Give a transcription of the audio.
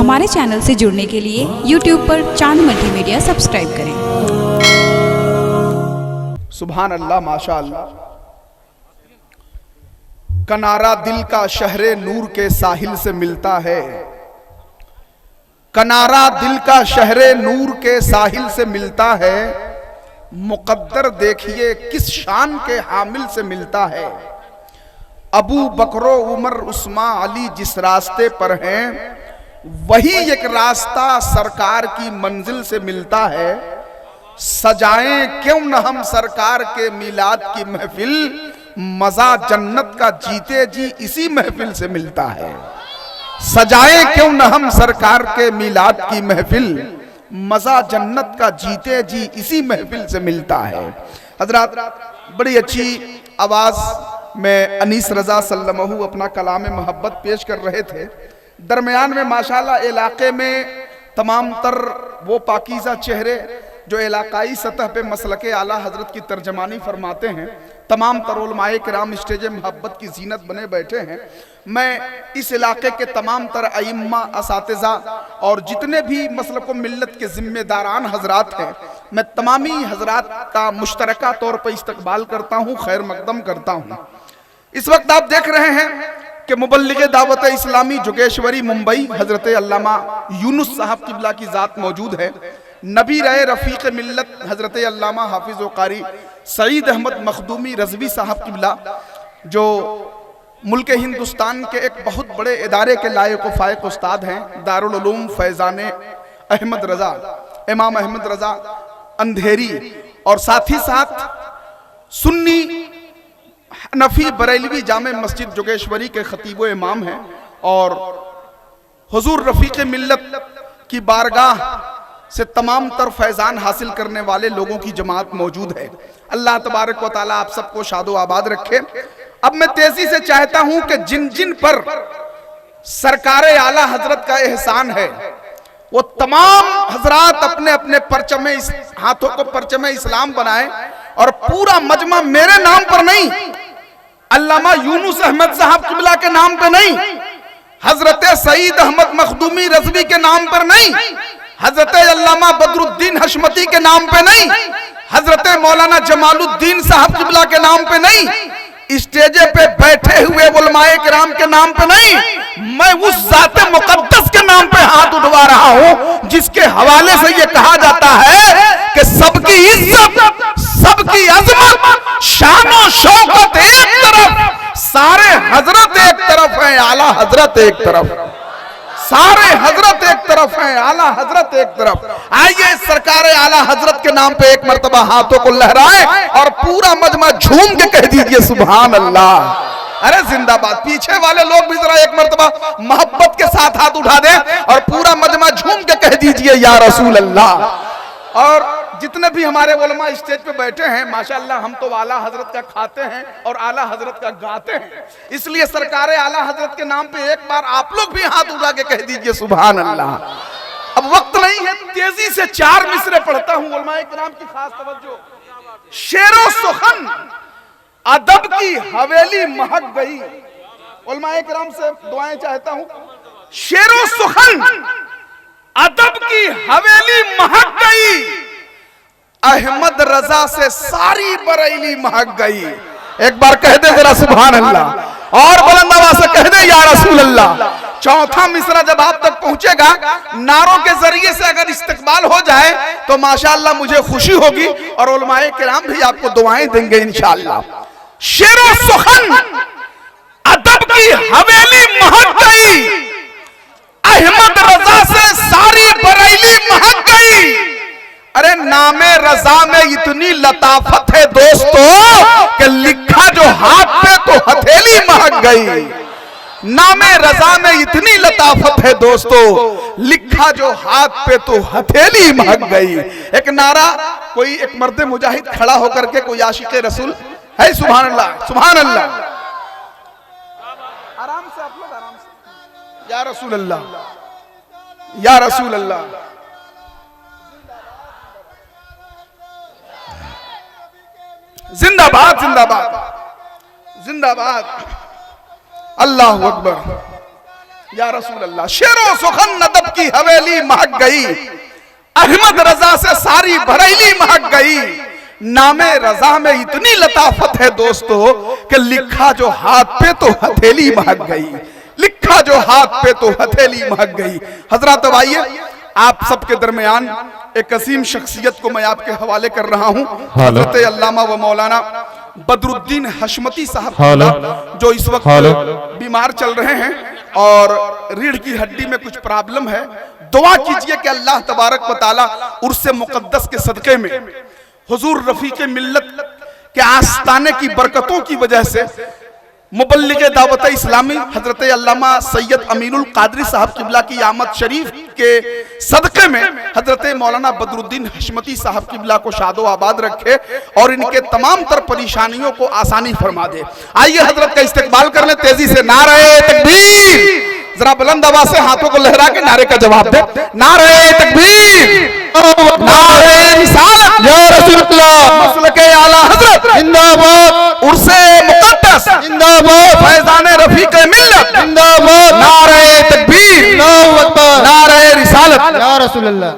हमारे चैनल से जुड़ने के लिए YouTube पर चांद मल्टीमीडिया सब्सक्राइब करें। सुभान अल्लाह, माशा अल्लाह। कनारा दिल का शहरे नूर के साहिल से मिलता है, कनारा दिल का शहरे नूर के साहिल से मिलता है। मुकद्दर देखिए किस शान के हामिल से मिलता है। अबू बकरो उमर उस्मान अली जिस रास्ते पर हैं, वही एक रास्ता सरकार की मंजिल से मिलता है। सजाएं क्यों न हम सरकार के मिलाद की महफिल, मजा जन्नत का जीते जी इसी महफिल से मिलता है। सजाएं क्यों न हम सरकार के मिलाद की महफिल, मजा जन्नत का जीते जी इसी महफिल से मिलता है। हजरात, बड़ी अच्छी आवाज में अनीस रजा सल्लमहु अपना कलाम मोहब्बत पेश कर रहे थे। दरमियान में माशाल्लाह इलाके में तमाम तर वो पाकीज़ा चेहरे जो इलाकाई सतह पे मसलके आला हजरत की तर्जमानी फरमाते हैं, तमाम तर उलमाए किराम स्टेज मोहब्बत की जीनत बने बैठे हैं। मैं इस इलाके के तमाम तर अइम्मा, असातिज़ा और जितने भी मसलक व मिल्लत के जिम्मेदारान हजरात हैं, मैं तमामी हजरात का मुश्तरका तौर पर इस्तकबाल करता हूँ, खैर मकदम करता हूँ। इस वक्त आप देख रहे हैं कि मुबल्लिग दावत इस्लामी जोगेश्वरी मुंबई हजरत अल्लामा यूनुस साहब किबला की ज़ात मौजूद है। नबी रहे रफ़ीक़ मिल्लत हजरत अल्लामा हाफिज़ व कारी सईद अहमद मखदूमी रज़वी साहब किबला, जो मुल्क हिंदुस्तान के एक बहुत बड़े इदारे के लायक व फायक उस्ताद हैं, दारुल उलूम फैज़ान अहमद रज़ा, इमाम अहमद रज़ा अंधेरी, और साथ ही साथ सुन्नी हनफी बरेलवी जामे मस्जिद जोगेश्वरी के खतीब इमाम हैं, और हुजूर रफ़ीक़ मिल्लत की बारगाह से तमाम तर फैज़ान हासिल करने वाले लोगों की जमात मौजूद है। अल्लाह तबारक व तआला आप सबको शादो आबाद रखे। अब मैं तेजी से चाहता हूं कि जिन जिन पर सरकार आला हजरत का एहसान है, वो तमाम हजरात अपने अपने परचमे हाथों को परचमे इस्लाम बनाए, और पूरा मजमा मेरे नाम पर नहीं, अल्लामा यूनुस अहमद साहब किबला के नाम पे नहीं, हजरत सईद अहमद मखदूमी रज़वी के नाम पर नहीं, हजरत अल्लामा बदरुद्दीन हशमती के नाम पे नहीं, हजरत मौलाना जमालुद्दीन साहब किबला के नाम पे नहीं, स्टेजे पे बैठे हुए उलमाए किराम के नाम पे नहीं, मैं उस ज़ाते मुक़द्दस के नाम पे हाथ उठवा रहा हूं जिसके हवाले से ये कहा जाता है कि सबकी इज्जत, सबकी अजमत, शान शौकत एक तरफ, सारे हजरत एक तरफ है, आला हजरत एक तरफ, सारे हजरत एक तरफ हैं, आला हजरत एक तरफ। आइए सरकार आला हजरत के नाम पे एक मर्तबा हाथों को लहराए और पूरा मजमा झूम के कह दीजिए सुभान अल्लाह। अरे जिंदाबाद। पीछे वाले लोग भी जरा एक मर्तबा मोहब्बत के साथ हाथ उठा दें और पूरा मजमा झूम के कह दीजिए या रसूल अल्लाह। और जितने भी हमारे उलमा स्टेज पे बैठे हैं, माशाअल्लाह हम तो आला हजरत का खाते हैं और आला हजरत का गाते हैं, इसलिए सरकार आला हजरत के नाम पे एक बार आप लोग भी हाथ उठा के कह दीजिए सुभान अल्लाह। अब वक्त नहीं है, तेजी से चार मिसरे पढ़ता हूं, उलमाए किराम की खास तवज्जो। शेरो सुखन अदब की हवेली महक गई, उलमाए किराम से दुआएं चाहता हूं। शेरो सुखन अदब की हवेली महक गई, अहमद रजा से सारी बरेली महक गई। एक बार कह दे जरा सुभान अल्लाह, और बुलंद आवाज से कह दे या रसूल अल्लाह। चौथा मिसरा जब आप तक पहुंचेगा, नारों के जरिए से अगर इस्तकबाल हो जाए तो माशाअल्लाह मुझे खुशी होगी, और उलमाए किराम भी आपको दुआएं देंगे इंशाअल्लाह। शेरो सुखन अदब की हवेली महक गई, अहमद रजा से सारी बरेली महक गई। अरे नामे रजा में इतनी लताफत है दोस्तों कि लिखा जो हाथ पे तो हथेली महक गई। नामे रजा में इतनी लताफत है दोस्तों, लिखा जो हाथ पे तो हथेली महक गई। एक नारा कोई एक मर्द मुजाहिद खड़ा होकर के कोई आशिक रसूल है, सुभान अल्लाह सुभान अल्लाह। आराम से आप लोग, आराम से, या रसूल अल्लाह या रसूल अल्लाह। जिंदाबाद जिंदाबाद जिंदाबाद, अल्लाह अकबर। या रसूल अल्लाह। शेरो सुखन नदब की हवेली महक गई, अहमद रजा से सारी बरेली महक गई। नामे रजा में इतनी लताफत है दोस्तों कि लिखा जो हाथ पे तो हथेली महक गई, लिखा जो हाथ पे तो हथेली महक गई। हजरत आइए, आप सबके दरमियान एक अजीम शख्सियत को मैं आपके हवाले कर रहा हूं, हजरत अल्लामा व मौलाना बदरुद्दीन हशमती साहब, जो इस वक्त बीमार चल रहे हैं और रीढ़ की हड्डी में कुछ प्रॉब्लम है। दुआ कीजिए कि अल्लाह तबारक व तआला उर्से मुकद्दस के सदक़े में हुजूर रफीक मिल्लत के आस्ताने की बरकतों की वजह से मुबल्लिग दावत इस्लामी हजरत अल्लामा सैयद अमीनुल कादरी साहब किबला की आमद शरीफ के सदक़े में हजरत मौलाना बदरुद्दीन हशमती साहब किबला को शादो आबाद रखे और इनके तमाम तर परेशानियों को आसानी फरमा दे। आइए हजरत का इस्तकबाल कर ले तेजी से। नारे तकबीर, जरा बुलंद आवाज से हाथों को लहरा के नारे का जवाब दे। नारे तकबीर, नारे रिसालत, या रसूलुल्लाह, मसलके आला हजरत जिंदाबाद, उर्से मुक़द्दस जिंदाबाद, फैज़ाने रफ़ीक़ मिल्लत जिंदाबाद, नारे तकबीर, नारे रिसालत, या रसूलुल्लाह।